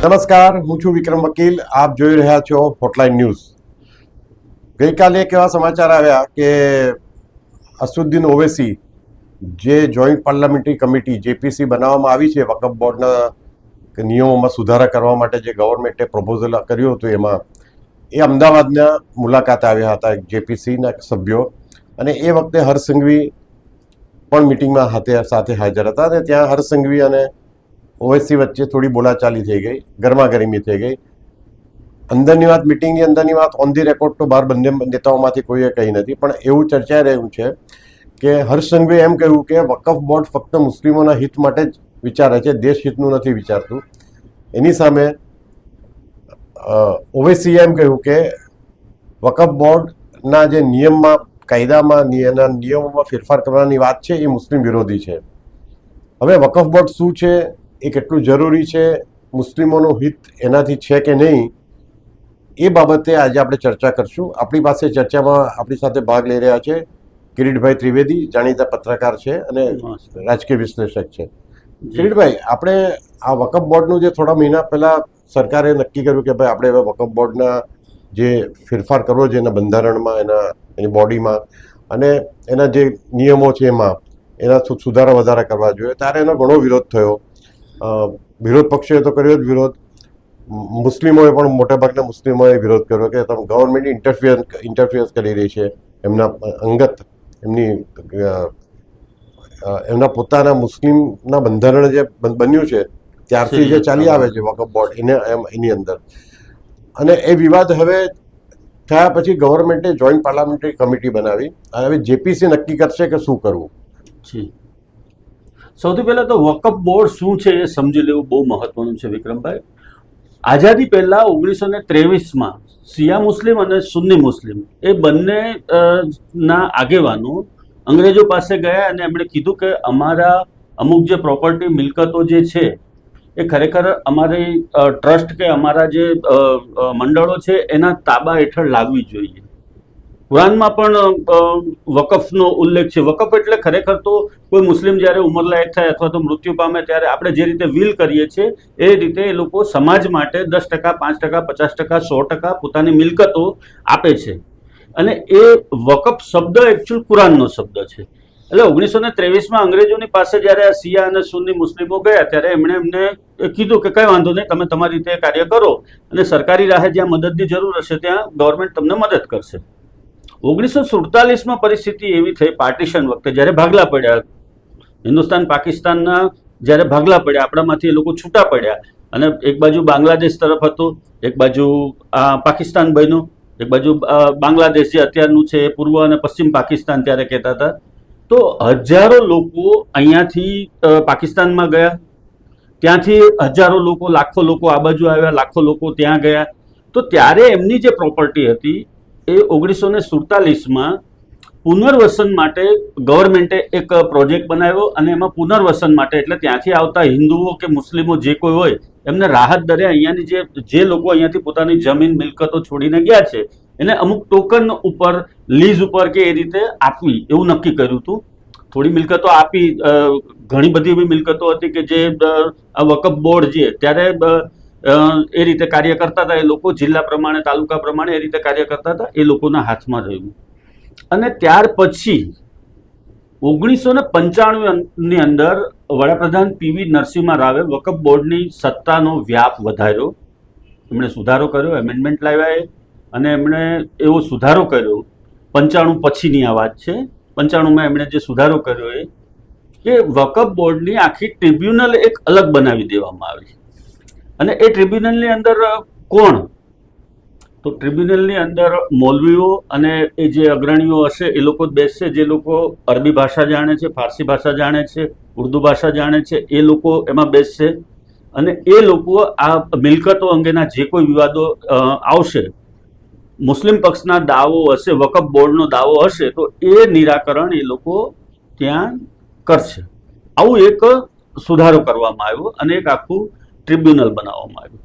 નમસ્કાર, હું છું વિક્રમ વકીલ. આપ જોઈ રહ્યા છો હોટલાઇન ન્યૂઝ. ગઈકાલે એક એવા સમાચાર આવ્યા કે અસદુદ્દીન ઓવૈસી જે જોઈન્ટ પાર્લામેન્ટરી કમિટી જેપીસી બનાવવામાં આવી છે વકફ બોર્ડના નિયમોમાં સુધારા કરવા માટે જે ગવર્મેન્ટે પ્રપોઝલ કર્યું હતું એમાં એ અમદાવાદના મુલાકાતે આવ્યા હતા જેપીસીના સભ્યો, અને એ વખતે હર્ષ સંઘવી પણ મિટિંગમાં સાથે હાજર હતા. અને ત્યાં હર્ષ સંઘવી અને ઓવૈસી વચ્ચે થોડી બોલાચાલી થઈ ગઈ, ગરમાગરમી થઈ ગઈ. અંદરની વાત, મિટિંગની અંદરની વાત ઓન ધી રેકોર્ડ તો બહાર બંને નેતાઓમાંથી કોઈએ કહી નથી, પણ એવું ચર્ચાઈ રહ્યું છે કે હર્ષ સંઘવીએ એમ કહ્યું કે વકફ બોર્ડ ફક્ત મુસ્લિમોના હિત માટે જ વિચારે છે, દેશ હિતનું નથી વિચારતું. એની સામે ઓવૈસીએ એમ કહ્યું કે વકફ બોર્ડના જે નિયમમાં, કાયદામાં, એના નિયમોમાં ફેરફાર કરવાની વાત છે એ મુસ્લિમ વિરોધી છે. હવે વકફ બોર્ડ શું છે, એ કેટલું જરૂરી છે, મુસ્લિમોનું હિત એનાથી છે કે નહીં, એ બાબતે આજે આપણે ચર્ચા કરશું. આપણી પાસે ચર્ચામાં આપણી સાથે ભાગ લઈ રહ્યા છે કિરીટભાઈ ત્રિવેદી, જાણીતા પત્રકાર છે અને રાજકીય વિશ્લેષક છે. કિરીટભાઈ, આપણે આ વકફ બોર્ડનું જે થોડા મહિના પહેલા સરકારે નક્કી કર્યું કે ભાઈ આપણે હવે વકફ બોર્ડના જે ફેરફાર કરવો છે એના બંધારણમાં, એની બોડીમાં અને એના જે નિયમો છે એમાં એના સુધારા વધારા કરવા જોઈએ, ત્યારે એનો ઘણો વિરોધ થયો. વિરોધ પક્ષોએ તો કર્યો જ વિરોધ, મુસ્લિમોએ પણ મોટાભાગના મુસ્લિમોએ વિરોધ કર્યો કે તમે ગવર્મેન્ટ ઇન્ટરફિયરન્સ કરી રહી છે એમના અંગત, એમના પોતાના મુસ્લિમના બંધારણ જે બન્યું છે ત્યારથી જે ચાલી આવે છે વકફ બોર્ડ એની અંદર. અને એ વિવાદ હવે થયા પછી ગવર્મેન્ટે જોઈન્ટ પાર્લામેન્ટરી કમિટી બનાવી. હવે જેપીસી નક્કી કરશે કે શું કરવું. સૌથી પહેલા તો વકફ બોર્ડ શું છે એ સમજી લેવું બહુ મહત્વનું છે વિક્રમભાઈ. આઝાદી પહેલા 1923માં શિયા મુસ્લિમ અને સુન્ની મુસ્લિમ એ બંને ના આગેવાનો અંગ્રેજો પાસે ગયા અને એમણે કીધું કે અમારા અમુક જે પ્રોપર્ટી મિલકતો જે છે એ ખરેખર અમારી ટ્રસ્ટ કે અમારા જે મંડળો છે એના તાબા હેઠળ લાવવી જોઈએ. કુરાનમાં પણ વકફનો ઉલ્લેખ છે. વકફ એટલે ખરેખર તો કોઈ મુસ્લિમ જ્યારે ઉંમરલાયક થાય અથવા તો મૃત્યુ પામે ત્યારે આપણે જે રીતે વિલ કરીએ છીએ એ રીતે એ લોકો સમાજ માટે 10%, 5%, 50%, 100% પોતાની મિલકતો આપે છે. અને એ વકફ શબ્દ એકચ્યુઅલ કુરાનનો શબ્દ છે. એટલે 1923માં અંગ્રેજોની પાસે જ્યારે આ શિયા અને સુન્ની મુસ્લિમો ગયા ત્યારે એમણે એમને કીધું કે કંઈ વાંધો નહીં, તમે તમારી રીતે કાર્ય કરો અને સરકારી રાહે જ્યાં મદદની જરૂર હશે ત્યાં ગવર્મેન્ટ તમને મદદ કરશે. 1947માં પરિસ્થિતિ એવી થઈ, પાર્ટીશન વખતે જ્યારે ભાગલા પડ્યા, હિન્દુસ્તાન પાકિસ્તાનના જ્યારે ભાગલા પડ્યા, આપણામાંથી એ લોકો છૂટા પડ્યા અને એક બાજુ બાંગ્લાદેશ તરફ હતું, એક બાજુ પાકિસ્તાન બન્યું, એક બાજુ બાંગ્લાદેશ જે અત્યારનું છે પૂર્વ અને પશ્ચિમ પાકિસ્તાન ત્યારે કહેતા હતા. તો હજારો લોકો અહીંયાથી પાકિસ્તાનમાં ગયા, ત્યાંથી હજારો લોકો, લાખો લોકો આ બાજુ આવ્યા, લાખો લોકો ત્યાં ગયા. તો ત્યારે એમની જે પ્રોપર્ટી હતી એ 1947માં પુનર્વસન માટે ગવર્મેન્ટે એક પ્રોજેક્ટ બનાવ્યો અને એમાં પુનર્વસન માટે એટલે ત્યાંથી આવતા હિન્દુઓ કે મુસ્લિમો જે કોઈ હોય એમને રાહત દરે અહીંયાની જે લોકો અહીંયાથી પોતાની જમીન મિલકતો છોડીને ગયા છે એને અમુક ટોકન ઉપર, લીઝ ઉપર કે એ રીતે આપવી એવું નક્કી કર્યું હતું. થોડી મિલકતો આપી, ઘણી બધી એવી મિલકતો હતી કે જે આ વકફ બોર્ડ જે ત્યારે એ રીતે કાર્ય કરતા હતા, એ લોકો જિલ્લા પ્રમાણે, તાલુકા પ્રમાણે એ રીતે કાર્ય કરતા હતા, એ લોકોના હાથમાં રહ્યું. અને ત્યાર પછી 1995ની અંદર વડાપ્રધાન પીવી નરસિમ્હા રાવે વકફ બોર્ડની સત્તાનો વ્યાપ વધાર્યો. એમણે સુધારો કર્યો, એમેન્ડમેન્ટ લાવ્યા અને એમણે એવો સુધારો કર્યો. 95 પછીની આ વાત છે. 95માં એમણે જે સુધારો કર્યો એ કે વકફ બોર્ડની આખી ટ્રિબ્યુનલ એક અલગ બનાવી દેવામાં આવી. અને એ ટ્રિબ્યુનલની અંદર કોણ? તો ટ્રિબ્યુનલની અંદર મૌલવીઓ અને એ જે અગ્રણીઓ હશે એ લોકો બેસશે, જે લોકો અરબી ભાષા જાણે છે, ફારસી ભાષા જાણે છે, ઉર્દુ ભાષા જાણે છે, એ લોકો એમાં બેસશે. અને એ લોકો આ મિલકતો અંગેના જે કોઈ વિવાદો આવશે, મુસ્લિમ પક્ષના દાવો હશે, વકફ બોર્ડનો દાવો હશે, તો એ નિરાકરણ એ લોકો ત્યાં કરશે. આવું એક સુધારો કરવામાં આવ્યો અને એક આખું ટ્રિબ્યુનલ બનાવવામાં આવ્યું.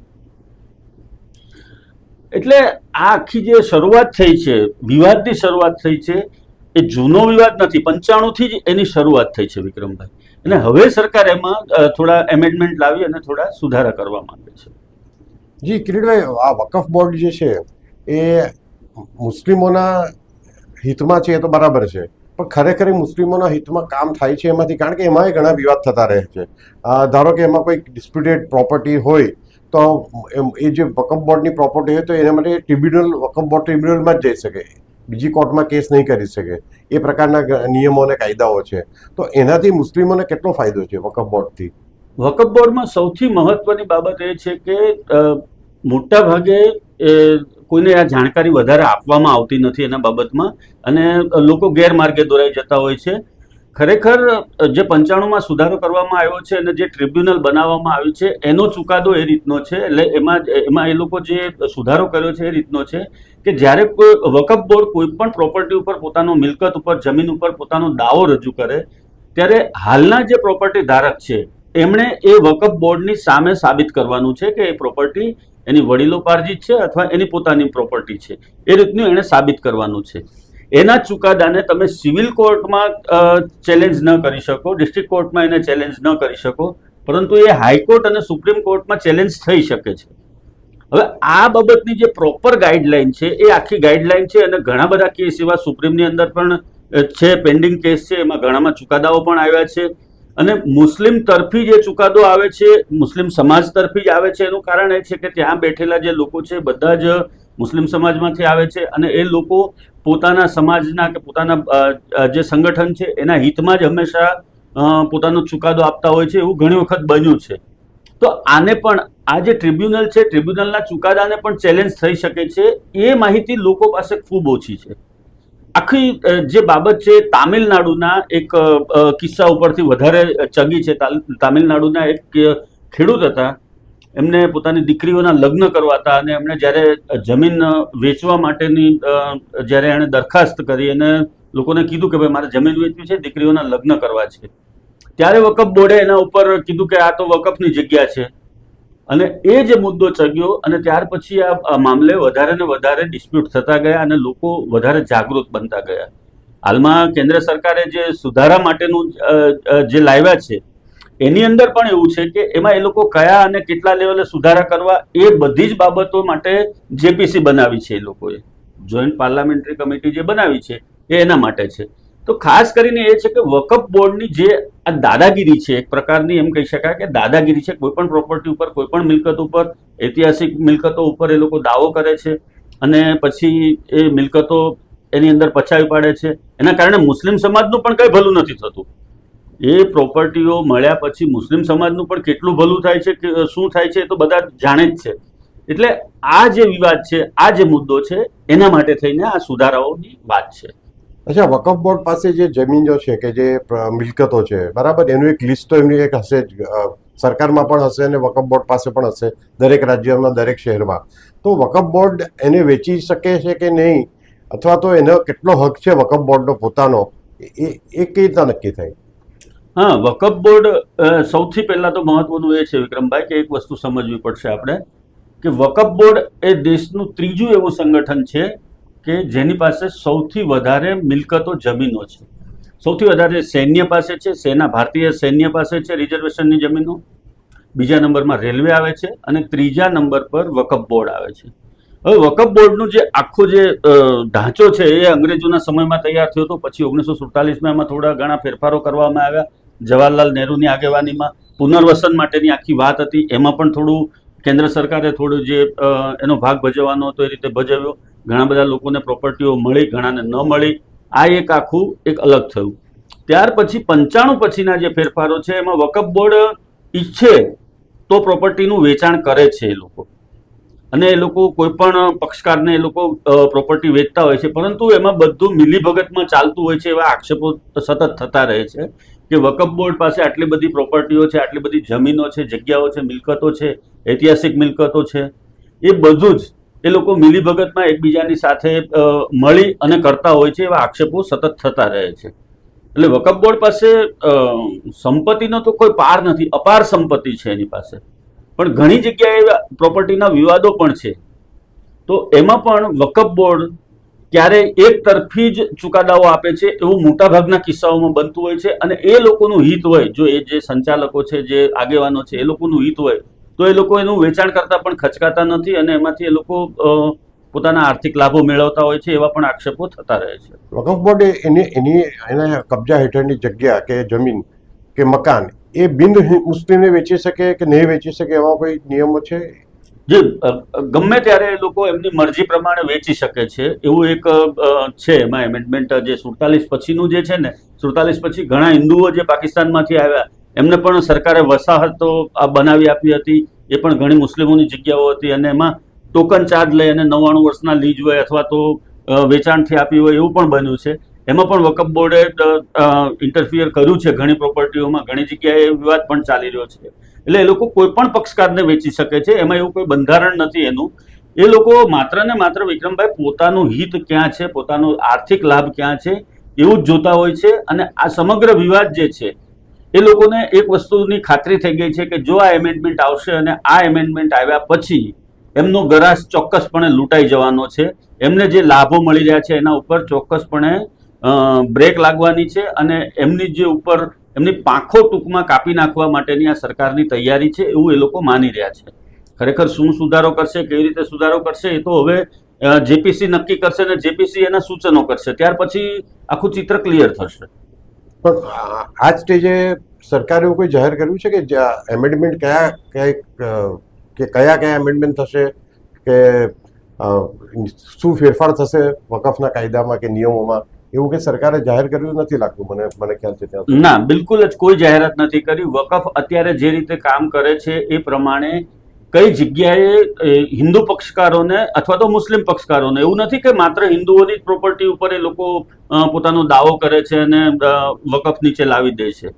એટલે આ આખી જે શરૂઆત થઈ છે, વિવાદની શરૂઆત થઈ છે, એ જૂનો વિવાદ નથી, 95થી જ એની શરૂઆત થઈ છે વિક્રમભાઈ. અને હવે સરકાર એમાં થોડા એમેન્ડમેન્ટ લાવી અને થોડા સુધારા કરવા માંગે છે. જી કિરીટભાઈ, આ વકફ બોર્ડ જે છે એ મુસ્લિમોના હિતમાં છે એ તો બરાબર છે, પણ ખરેખર એ મુસ્લિમોના હિતમાં કામ થાય છે એમાંથી? કારણ કે એમાંય ઘણા વિવાદ થતા રહે છે. ધારો કે એમાં કોઈ ડિસ્પ્યુટેડ પ્રોપર્ટી હોય તો એ જે વકફ બોર્ડની પ્રોપર્ટી હોય તો એના માટે ટ્રિબ્યુનલ, વકફ બોર્ડ ટ્રિબ્યુનલમાં જ જઈ શકે, બીજી કોર્ટમાં કેસ નહીં કરી શકે. એ પ્રકારના નિયમો અને કાયદાઓ છે. તો એનાથી મુસ્લિમોને કેટલો ફાયદો છે વકફ બોર્ડથી? વકફ બોર્ડમાં સૌથી મહત્વની બાબત એ છે કે મોટા ભાગે કોઈને આ જાણકારી વધારે આપવામાં આવતી નથી એના બાબતમાં, અને લોકો ગેરમાર્ગે દોરાઈ જતા હોય છે. ખરેખર જે 95માં સુધારો કરવામાં આવ્યો છે અને જે ટ્રિબ્યુનલ બનાવવામાં આવ્યું છે એનો ચુકાદો એ રીતનો છે, એટલે એમાં એ લોકો જે સુધારો કર્યો છે એ રીતનો છે કે જ્યારે કોઈ વકફ બોર્ડ કોઈ પણ પ્રોપર્ટી ઉપર, પોતાનો મિલકત ઉપર, જમીન ઉપર પોતાનો દાવો રજૂ કરે ત્યારે હાલના જે પ્રોપર્ટી ધારક છે એમણે એ વકફ બોર્ડની સામે સાબિત કરવાનું છે કે એ પ્રોપર્ટી એની વડીલોપાર્જિત છે અથવા એની પોતાની પ્રોપર્ટી છે. એ રીતનું એણે સાબિત કરવાનું છે. એના ચુકાદાને તમે સિવિલ કોર્ટમાં ચેલેન્જ ન કરી શકો, ડિસ્ટ્રિક્ટ કોર્ટમાં એને ચેલેન્જ ન કરી શકો, પરંતુ એ હાઈકોર્ટ અને સુપ્રીમ કોર્ટમાં ચેલેન્જ થઈ શકે છે. હવે આ બાબતની જે પ્રોપર ગાઈડલાઈન છે એ આખી ગાઈડલાઈન છે, અને ઘણા બધા કેસ એવા સુપ્રીમની અંદર પણ છે, પેન્ડિંગ કેસ છે, એમાં ઘણામાં ચુકાદાઓ પણ આવ્યા છે. અને મુસ્લિમ તરફી જે ચુકાદો આવે છે, મુસ્લિમ સમાજ તરફી જ આવે છે. એનું કારણ એ છે કે ત્યાં બેઠેલા જે લોકો છે બધા જ મુસ્લિમ સમાજમાંથી આવે છે, અને એ લોકો પોતાના સમાજના કે પોતાના જે સંગઠન છે એના હિતમાં જ હંમેશા પોતાનો ચુકાદો આપતા હોય છે. એવું ઘણી વખત બન્યું છે. તો આને પણ, આ જે ટ્રિબ્યુનલ છે, ટ્રિબ્યુનલના ચુકાદાને પણ ચેલેન્જ થઈ શકે છે. એ માહિતી લોકો પાસે ખૂબ ઓછી છે. આખી જે બાબત છે તામિલનાડુના એક કિસ્સા ઉપરથી વધારે ચગી છે. તામિલનાડુના એક ખેડૂત હતા, એમને પોતાની દીકરીઓના લગ્ન કરવા હતા, અને એમણે જ્યારે જમીન વેચવા માટેની જ્યારે એણે દરખાસ્ત કરી અને લોકોને કીધું કે ભાઈ મારે જમીન વેચવી છે, દીકરીઓના લગ્ન કરવા છે, ત્યારે વકફ બોર્ડે એના ઉપર કીધું કે આ તો વકફની જગ્યા છે. અને એ જે મુદ્દો ચગ્યો, અને ત્યાર પછી આ મામલે વધારે ને વધારે ડિસ્પ્યુટ થતા ગયા અને લોકો વધારે જાગૃત બનતા ગયા. હાલમાં કેન્દ્ર સરકારે જે સુધારા માટેનું જે લાવ્યા છે એની અંદર પણ એવું છે કે એમાં એ લોકો કયા અને કેટલા લેવલે સુધારા કરવા એ બધી જ બાબતો માટે જેપીસી બનાવી છે. એ લોકોએ જોઈન્ટ પાર્લામેન્ટરી કમિટી જે બનાવી છે એ એના માટે છે. તો ખાસ કરીને એ છે કે વકફ બોર્ડની જે આ દાદાગીરી છે, એક પ્રકારની એમ કહી શકાય કે દાદાગીરી છે. કોઈ પણ પ્રોપર્ટી ઉપર, કોઈ પણ મિલકત ઉપર, ઐતિહાસિક મિલકતો ઉપર એ લોકો દાવો કરે છે અને પછી એ મિલકતો એની અંદર પચાવી પાડે છે. એના કારણે મુસ્લિમ સમાજનું પણ કંઈ ભલું નથી થતું. એ પ્રોપર્ટીઓ મળ્યા પછી મુસ્લિમ સમાજનું પણ કેટલું ભલું થાય છે, કે શું થાય છે, એ તો બધા જાણે જ છે. એટલે આ જે વિવાદ છે, આ જે મુદ્દો છે, એના માટે થઈને આ સુધારાઓની વાત છે. અચ્છા, વકફ બોર્ડ પાસે જે જમીનો છે કે જે મિલકતો છે, બરાબર, એનું એક લિસ્ટ તો એમની એક હશે જ, સરકારમાં પણ હશે અને વકફ બોર્ડ પાસે પણ હશે, દરેક રાજ્યમાં, દરેક શહેરમાં. તો વકફ બોર્ડ એને વેચી શકે છે કે નહીં, અથવા તો એનો કેટલો હક છે વકફ બોર્ડનો પોતાનો, એ કઈ રીતના નક્કી થાય? હા, વકફ બોર્ડ સૌથી પહેલા તો મહત્વનું એ છે વિક્રમભાઈ કે એક વસ્તુ સમજવી પડશે આપણે કે વકફ બોર્ડ એ દેશનું ત્રીજું એવું સંગઠન છે કે જેની પાસે સૌથી વધારે મિલકતો, જમીનો છે. સૌથી વધારે સૈન્ય પાસે છે, ભારતીય સૈન્ય પાસે છે રિઝર્વેશનની જમીનો. બીજા નંબરમાં રેલવે આવે છે, અને ત્રીજા નંબર પર વકફ બોર્ડ આવે છે. હવે વકફ બોર્ડનું જે આખો જે ઢાંચો છે એ અંગ્રેજોના સમયમાં તૈયાર થયો હતો. પછી 1947માં એમાં થોડા ઘણા ફેરફારો કરવામાં આવ્યા. જવાહરલાલ નહેરુની આગેવાનીમાં પુનર્વસન માટેની આખી વાત હતી. એમાં પણ થોડું કેન્દ્ર સરકારે થોડું જે એનો ભાગ ભજવવાનો હતો એ રીતે ભજવ્યો. ઘણા બધા લોકોને પ્રોપર્ટીઓ મળી, ઘણાને ન મળી. આ એક આખું એક અલગ થયું. ત્યાર પછી 95 પછીના જે ફેરફારો છે એમાં વકફ બોર્ડ ઈચ્છે તો પ્રોપર્ટીનું વેચાણ કરે છે એ લોકો, અને એ લોકો કોઈ પણ પક્ષકારને એ લોકો પ્રોપર્ટી વેચતા હોય છે, પરંતુ એમાં બધું મિલીભગતમાં ચાલતું હોય છે. એવા આક્ષેપો સતત થતા રહે છે કે વકફ બોર્ડ પાસે આટલી બધી પ્રોપર્ટીઓ છે, આટલી બધી જમીનો છે, જગ્યાઓ છે, મિલકતો છે, ઐતિહાસિક મિલકતો છે, એ બધું જ એ લોકો મિલીભગતમાં એકબીજાની સાથે મળી અને કરતા હોય છે. એવા આક્ષેપો સતત થતા રહે છે. એટલે વકફ બોર્ડ પાસે સંપત્તિનો તો કોઈ પાર નથી, અપાર સંપત્તિ છે એની પાસે, પણ ઘણી જગ્યાએ પ્રોપર્ટીના વિવાદો પણ છે. તો એમાં પણ વકફ બોર્ડ ક્યારેય એક તરફી જ ચુકાદાઓ આપે છે એવું મોટાભાગના કિસ્સાઓમાં બનતું હોય છે. અને એ લોકોનું હિત હોય, જો એ જે સંચાલકો છે, જે આગેવાનો છે, એ લોકોનું હિત હોય તો એ લોકો એનું વેચાણ કરતા પણ ખચકાતા નથી અને એમાંથી એ લોકો પોતાના આર્થિક લાભો મેળવતા હોય છે, એવા પણ આક્ષેપો થતા રહે છે. વકફ બોર્ડે એના કબજા હેઠળની જગ્યા કે જમીન કે મકાન એ બિન મુસ્લિમને વેચી શકે કે નહીં વેચી શકે એવા કોઈ નિયમો છે? જે ગમે ત્યારે એ લોકો એમની મરજી પ્રમાણે વેચી શકે છે એવું એક છે એમાં એમેન્ડમેન્ટ. જે 47 પછીનું જે છે ને, 47 પછી ઘણા હિન્દુઓ જે પાકિસ્તાનમાંથી આવ્યા એમને પણ સરકારે વસાહતો બનાવી આપી હતી, એ પણ ઘણી મુસ્લિમોની જગ્યાઓ હતી અને એમાં ટોકન ચાર્જ લઈ અને 99 વર્ષના લીજ હોય અથવા તો વેચાણથી આપી હોય એવું પણ બન્યું છે. એમાં પણ વકફ બોર્ડે ઇન્ટરફિયર કર્યું છે ઘણી પ્રોપર્ટીઓમાં, ઘણી જગ્યાએ વિવાદ પણ ચાલી રહ્યો છે. એટલે એ લોકો કોઈ પણ પક્ષકારને વેચી શકે છે, એમાં એવું કોઈ બંધારણ નથી એનું. એ લોકો માત્ર ને માત્ર વિક્રમભાઈ પોતાનું હિત ક્યાં છે, પોતાનો આર્થિક લાભ ક્યાં છે એવું જ જોતા હોય છે. અને આ સમગ્ર વિવાદ જે છે એ લોકોને એક વસ્તુની ખાતરી થઈ ગઈ છે કે જો આ એમેન્ડમેન્ટ આવશે અને આ એમેન્ડમેન્ટ આવ્યા પછી એમનો ગરાસ ચોક્કસપણે લૂંટાઈ જવાનો છે. એમને જે લાભો મળી રહ્યા છે એના ઉપર ચોક્કસપણે બ્રેક લાગવાની છે અને એમની જે ઉપર એમની પાંખો ટૂંકમાં કાપી નાખવા માટેની આ સરકારની તૈયારી છે એવું એ લોકો માની રહ્યા છે. ખરેખર શું સુધારો કરશે, કેવી રીતે સુધારો કરશે એ તો હવે જેપીસી નક્કી કરશે અને જેપીસી એના સૂચનો કરશે, ત્યાર પછી આખું ચિત્ર ક્લિયર થશે. પણ આ સ્ટેજે સરકારે એવું કોઈ જાહેર કર્યું છે કે એમેન્ડમેન્ટ કયા એમેન્ડમેન્ટ થશે કે શું ફેરફાર થશે વકફના કાયદામાં કે નિયમોમાં? એવું કે સરકારે જાહેર કર્યું નથી લાગતું મને ખ્યાલ છે ત્યાં. ના, બિલકુલ જ કોઈ જાહેરાત નથી કરી. વકફ અત્યારે જે રીતે કામ કરે છે એ પ્રમાણે કઈ જગ્યાએ હિન્દુ પક્ષકારોને અથવા તો મુસ્લિમ પક્ષકારોને, એવું નથી કે માત્ર હિન્દુઓની જ પ્રોપર્ટી ઉપર એ લોકો પોતાનો દાવો કરે છે અને વકફ નીચે લાવી દે છે.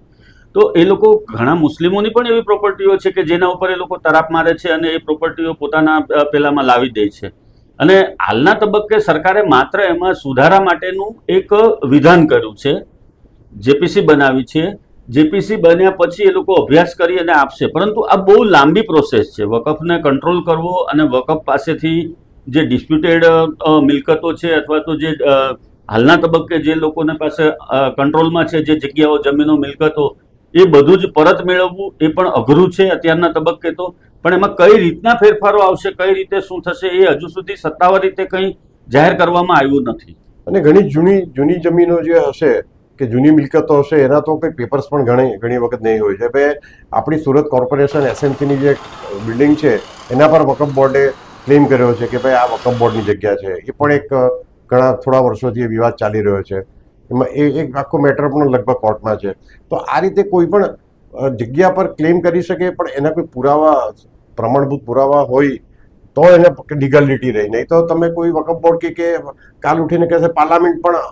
તો એ લોકો ઘણા મુસ્લિમોની પણ એવી પ્રોપર્ટીઓ છે કે જેના ઉપર એ લોકો તરાપ મારે છે અને એ પ્રોપર્ટીઓ પોતાના પેલામાં લાવી દે છે. અને હાલના તબક્કે સરકારે માત્ર એમાં સુધારા માટેનું એક વિધાન કર્યું છે, જેપીસી બનાવી છે. જેપીસી બન્યા પછી એ લોકો અભ્યાસ કરી અને આપશે, પરંતુ આ બહુ લાંબી પ્રોસેસ છે. વકફને કંટ્રોલ કરવો અને વકફ પાસેથી જે ડિસ્પ્યુટેડ મિલકતો છે અથવા તો જે હાલના તબક્કે જે લોકોને પાસે કંટ્રોલમાં છે જે જગ્યાઓ, જમીનો, મિલકતો, એ બધું જ પરત મેળવવું એ પણ અઘરું છે અત્યારના તબક્કે તો. પણ એમાં કઈ રીતના ફેરફારો આવશે, કઈ રીતે શું થશે એ હજુ સુધી સત્તાવાર રીતે કંઈ જાહેર કરવામાં આવ્યું નથી. અને ઘણી જૂની જમીનો જે હશે કે જૂની મિલકતો હશે એના તો કંઈ પેપર્સ પણ ઘણી વખત નહીં હોય છે. ભાઈ આપણી સુરત કોર્પોરેશન એસએમસીની જે બિલ્ડિંગ છે એના પર વકફ બોર્ડે ક્લેમ કર્યો છે કે ભાઈ આ વકફ બોર્ડની જગ્યા છે. એ પણ એક થોડા વર્ષોથી વિવાદ ચાલી રહ્યો છે. એમાં એક આખો મેટર પણ લગભગ કોર્ટમાં છે. તો આ રીતે કોઈ પણ જગ્યા પર ક્લેમ કરી શકે પણ એના કોઈ પુરાવા, પ્રમાણભૂત પુરાવા હોય તો એને લીગાલિટી રહી. નહીં તો તમે કોઈ વકફ બોર્ડ કે કાલ ઉઠીને કહેશે પાર્લામેન્ટ પણ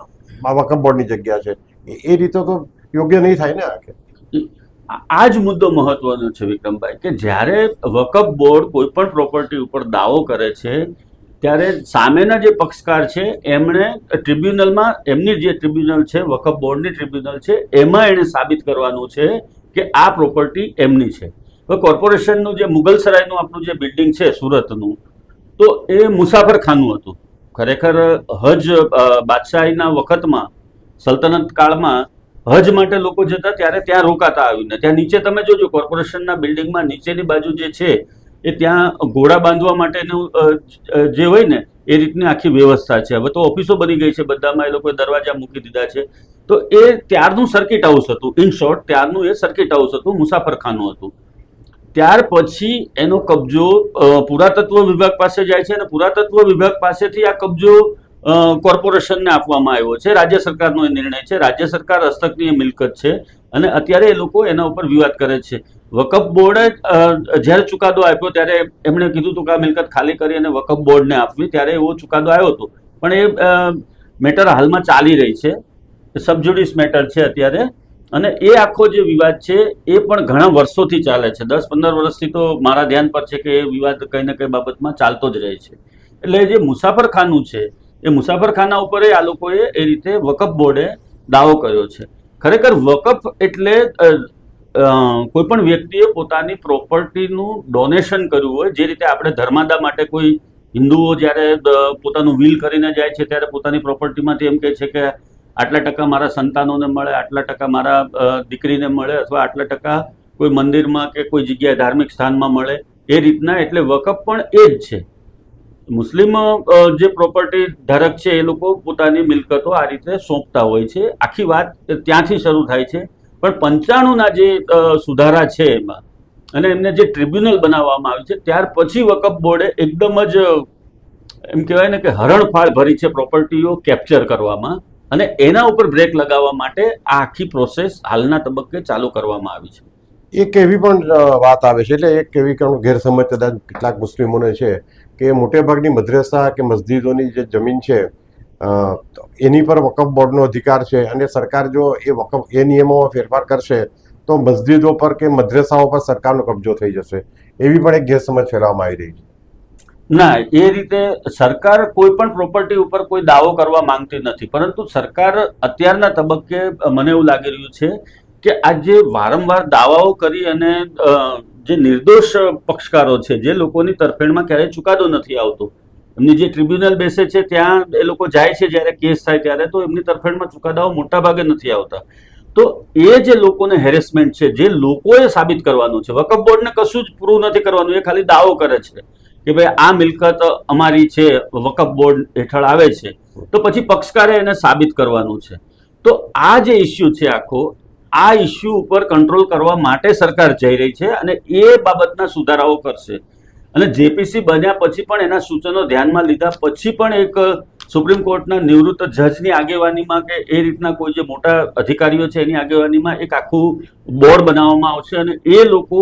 વકફ બોર્ડની જગ્યા છે, એ રીતે તો યોગ્ય નહીં થાય ને. આ જ મુદ્દો મહત્વનો છે વિક્રમભાઈ, કે જ્યારે વકફ બોર્ડ કોઈ પણ પ્રોપર્ટી ઉપર દાવો કરે છે ત્યારે સામેના જે પક્ષકાર છે એમણે ટ્રિબ્યુનલમાં, એમની જે ટ્રિબ્યુનલ છે વકફ બોર્ડની ટ્રિબ્યુનલ છે, એમાં એણે સાબિત કરવાનું છે કે આ પ્રોપર્ટી એમની છે. હવે કોર્પોરેશનનું જે મુગલસરાયનું આપણું જે બિલ્ડિંગ છે સુરતનું, તો એ મુસાફરખાનું હતું. ખરેખર હજ બાદશાહીના વખતમાં, સલ્તનત કાળમાં હજ માટે લોકો જતા ત્યારે ત્યાં રોકાતા આવીને. ત્યાં નીચે તમે જોજો કોર્પોરેશનના બિલ્ડિંગમાં નીચેની બાજુ જે છે એ ત્યાં ઘોડા બાંધવા માટેનું જે હોય ને એ રીતની આખી વ્યવસ્થા છે. હવે તો ઓફિસો બની ગઈ છે બધામાં, એ લોકોએ દરવાજા મૂકી દીધા છે. તો એ ત્યારનું સર્કિટ હાઉસ હતું. ઇન શોર્ટ ત્યારનું એ સર્કિટ હાઉસ હતું, મુસાફરખાનું હતું. ત્યાર પછી એનો કબજો પુરાતત્વ વિભાગ પાસે જાય છે અને પુરાતત્વ વિભાગ પાસેથી આ કબજો કોર્પોરેશનને આપવામાં આવ્યો છે. રાજ્ય સરકારનો એ નિર્ણય છે, રાજ્ય સરકાર હસ્તકની એ મિલકત છે અને અત્યારે એ લોકો એના ઉપર વિવાદ કરે છે. વકફ બોર્ડે જ્યારે ચુકાદો આપ્યો ત્યારે એમણે કીધું હતું કે આ મિલકત ખાલી કરી અને વકફ બોર્ડને આપવી, ત્યારે એવો ચુકાદો આવ્યો હતો. પણ એ મેટર હાલમાં ચાલી રહી છે, સબજ્યુડિસ મેટર છે અત્યારે. અને એ આખો જે વિવાદ છે એ પણ ઘણા વર્ષોથી ચાલે છે. 10-15 વર્ષથી તો મારા ધ્યાન પર છે કે એ વિવાદ કઈ ને કઈ બાબતમાં ચાલતો જ રહે છે. એટલે જે મુસાફરખાનું છે એ મુસાફરખાના ઉપર આ લોકોએ એ રીતે વકફ બોર્ડે દાવો કર્યો છે. ખરેખર વકફ એટલે કોઈ પણ વ્યક્તિએ પોતાની પ્રોપર્ટીનું ડોનેશન કર્યું હોય, જે રીતે આપણે ધર્માદા માટે કોઈ હિન્દુઓ જ્યારે પોતાનું વિલ કરીને જાય છે ત્યારે પોતાની પ્રોપર્ટીમાંથી એમ કહે છે કે આટલા ટકા મારા સંતાનોને મળે, આટલા ટકા મારા દીકરીને મળે અથવા આટલા ટકા કોઈ મંદિરમાં કે કોઈ જગ્યાએ ધાર્મિક સ્થાનમાં મળે, એ રીતના એટલે વકફ પણ એ જ છે. મુસ્લિમ જે પ્રોપર્ટી ધારક છે એ લોકો પોતાની મિલકતો આ રીતે સોંપતા હોય છે. આખી વાત ત્યાંથી શરૂ થાય છે. પણ 95ના જે સુધારા છે એમાં અને એમને જે ટ્રિબ્યુનલ બનાવવામાં આવ્યું છે ત્યાર પછી વકફ બોર્ડે એકદમ જ એમ કહેવાય ને કે હરણફાળ ભરી છે પ્રોપર્ટીઓ કેપ્ચર કરવામાં, અને એના ઉપર બ્રેક લગાવવા માટે આ આખી પ્રોસેસ હાલના તબક્કે ચાલુ કરવામાં આવી છે. એક એવી પણ વાત આવે છે, એટલે એક એવી પણ ગેરસમજ કદાચ કેટલાક મુસ્લિમોને છે કે મોટેભાગની મદ્રેસા કે મસ્જિદોની જે જમીન છે એની પર વકફ બોર્ડનો અધિકાર છે, અને સરકાર જો એ નિયમોમાં ફેરફાર કરશે તો મસ્જિદો પર કે મદ્રેસાઓ પર સરકારનો કબજો થઈ જશે, એવી પણ એક ગેરસમજ ફેલાવવામાં આવી રહી છે. ના, એ રીતે સરકાર કોઈ પણ પ્રોપર્ટી ઉપર કોઈ દાવો કરવા માંગતી નથી, પરંતુ સરકાર અત્યારના તબક્કે મને એવું લાગી રહ્યું છે કે આ જે વારંવાર દાવાઓ કરી અને જે નિર્દોષ પક્ષકારો છે, જે લોકોની તરફેણમાં ક્યારેય ચુકાદો નથી આવતો, એમની જે ટ્રિબ્યુનલ બેસે છે ત્યાં એ લોકો જાય છે જ્યારે કેસ થાય ત્યારે, તો એમની તરફેણમાં ચુકાદાઓ મોટા ભાગે નથી આવતા. તો એ જે લોકોને હેરેસમેન્ટ છે, જે લોકોએ સાબિત કરવાનું છે, વકફ બોર્ડને કશું જ પ્રૂવ નથી કરવાનું, એ ખાલી દાવો કરે છે કે ભાઈ આ મિલકત અમારી છે, વકફ બોર્ડ હેઠળ આવે છે, તો પછી પક્ષકારે એને સાબિત કરવાનું છે. તો આ જે ઇસ્યુ છે આખો, આ ઇસ્યુ ઉપર કંટ્રોલ કરવા માટે સરકાર જઈ રહી છે અને એ બાબતના સુધારાઓ કરશે. અને જેપીસી બન્યા પછી પણ એના સૂચનો ધ્યાનમાં લીધા પછી પણ એક સુપ્રીમ કોર્ટના નિવૃત્ત જજની આગેવાનીમાં કે એ રીતના કોઈ જે મોટા અધિકારીઓ છે એની આગેવાનીમાં એક આખું બોર્ડ બનાવવામાં આવશે, અને એ લોકો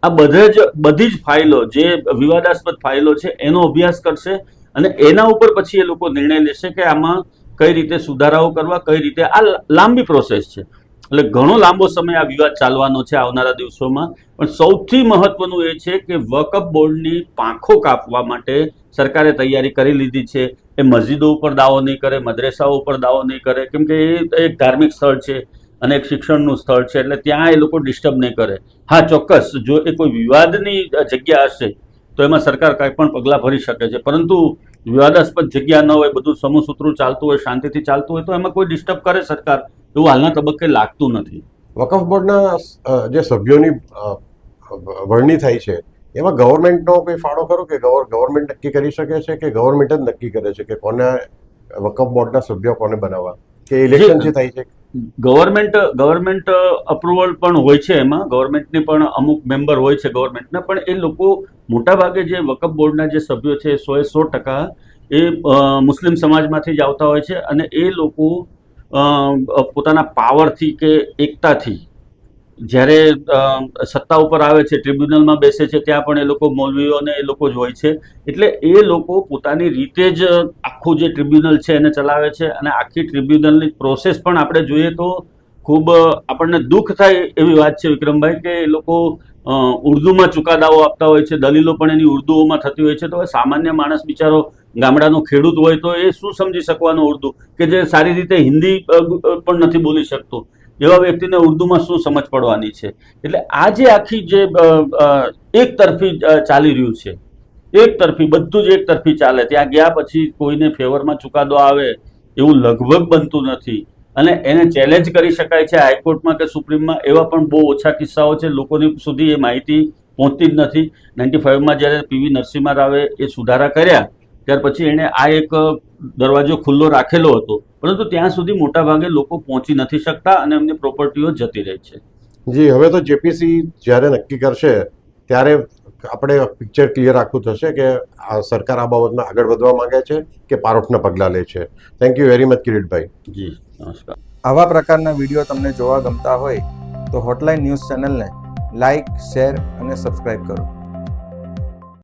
આ બધી જ ફાઇલો, જે વિવાદાસ્પદ ફાઇલો છે એનો અભ્યાસ કરશે અને એના ઉપર પછી એ લોકો નિર્ણય લેશે કે આમાં કઈ રીતે સુધારાઓ કરવા, કઈ રીતે. આ લાંબી પ્રોસેસ છે, એટલે ઘણો લાંબો સમય આ વિવાદ ચાલવાનો છે આવનારા દિવસોમાં. પણ સૌથી મહત્વનું એ છે કે વકફ બોર્ડની પાંખો કાપવા માટે સરકારે તૈયારી કરી લીધી છે. એ મસ્જિદો ઉપર દાવો નહીં કરે, મદ્રેસાઓ ઉપર દાવો નહીં કરે, કેમ કે એ એક ધાર્મિક સ્થળ છે અને એક શિક્ષણનું સ્થળ છે, એટલે ત્યાં એ લોકો ડિસ્ટર્બ નહીં કરે. હા, ચોક્કસ જો એ કોઈ વિવાદની જગ્યા હશે તો એમાં સરકાર કાંઈ પણ પગલાં ભરી શકે છે, પરંતુ વિવાદાસ્પદ જગ્યા ન હોય, બધું સમૂહસૂત્રું ચાલતું હોય, શાંતિથી ચાલતું હોય, તો એમાં કોઈ ડિસ્ટર્બ કરે સરકાર એવું હાલના તબક્કે લાગતું નથી. વકફ બોર્ડના જે સભ્યોની વરણી થાય છે એમાં ગવર્મેન્ટનો કોઈ ફાળો ખરો કે ગવર્મેન્ટ નક્કી કરી શકે છે કે ગવર્મેન્ટ જ નક્કી કરે છે કે કોને વકફ બોર્ડના સભ્યો કોને બનાવવા, કે ઇલેક્શન જે થાય છે? ગવર્મેન્ટ અપ્રુવલ પણ હોય છે, એમાં ગવર્મેન્ટની પણ અમુક મેમ્બર હોય છે ગવર્મેન્ટના, પણ એ લોકો મોટાભાગે જે વકફ બોર્ડના જે સભ્યો છે 100% એ મુસ્લિમ સમાજમાંથી જ આવતા હોય છે, અને એ લોકો પોતાના પાવરથી કે એકતાથી જ્યારે સત્તા ઉપર આવે છે, ટ્રિબ્યુનલમાં બેસે છે, ત્યાં પણ એ લોકો મૌલવીઓ અને એ લોકો જ હોય છે. એટલે એ લોકો પોતાની રીતે જ આખું જે ટ્રિબ્યુનલ છે એને ચલાવે છે, અને આખી ટ્રિબ્યુનલની પ્રોસેસ પણ આપણે જોઈએ તો ખૂબ આપણને દુઃખ થાય એવી વાત છે વિક્રમભાઈ, કે એ લોકો ઉર્દુમાં ચુકાદાઓ આપતા હોય છે, દલીલો પણ એની ઉર્દુઓમાં થતી હોય છે. તો સામાન્ય માણસ બિચારો ગામડાનો ખેડૂત હોય તો એ શું સમજી શકવાનો ઉર્દુ, કે જે સારી રીતે હિન્દી પણ નથી બોલી શકતો, એવા વ્યક્તિને ઉર્દુમાં શું સમજ પડવાની છે? એટલે આ જે આખી જે એક તરફી ચાલી રહ્યું છે, એક તરફી બધું જ એક તરફી ચાલે, ત્યાં ગયા પછી કોઈને ફેવરમાં ચુકાદો આવે એવું લગભગ બનતું નથી, અને એને ચેલેન્જ કરી શકાય છે હાઈકોર્ટમાં કે સુપ્રીમમાં, એવા પણ બહુ ઓછા કિસ્સાઓ છે. લોકોની સુધી એ માહિતી પહોંચતી જ નથી. 95માં જ્યારે પીવી નરસિમ્હા રાવે એ સુધારા કર્યા ત્યાર પછી એણે આ એક દરવાજો ખુલ્લો રાખેલો હતો, પરંતુ ત્યાં સુધી મોટાભાગે લોકો પહોંચી નથી શકતા અને એમની પ્રોપર્ટીઓ જતી રહી છે. જી, હવે તો જેપીસી જ્યારે નક્કી કરશે ત્યારે આપણે પિક્ચર ક્લિયર આખું થશે કે આ સરકાર આ બાબતમાં આગળ વધવા માંગે છે કે પારોઠના પગલાં લે છે. Thank you very much Kiritbhai. જી, નમસ્કાર. આવા પ્રકારના વિડીયો તમને જોવા ગમતા હોય તો હોટલાઇન ન્યૂઝ ચેનલને લાઇક, શેર અને સબસ્ક્રાઇબ કરો.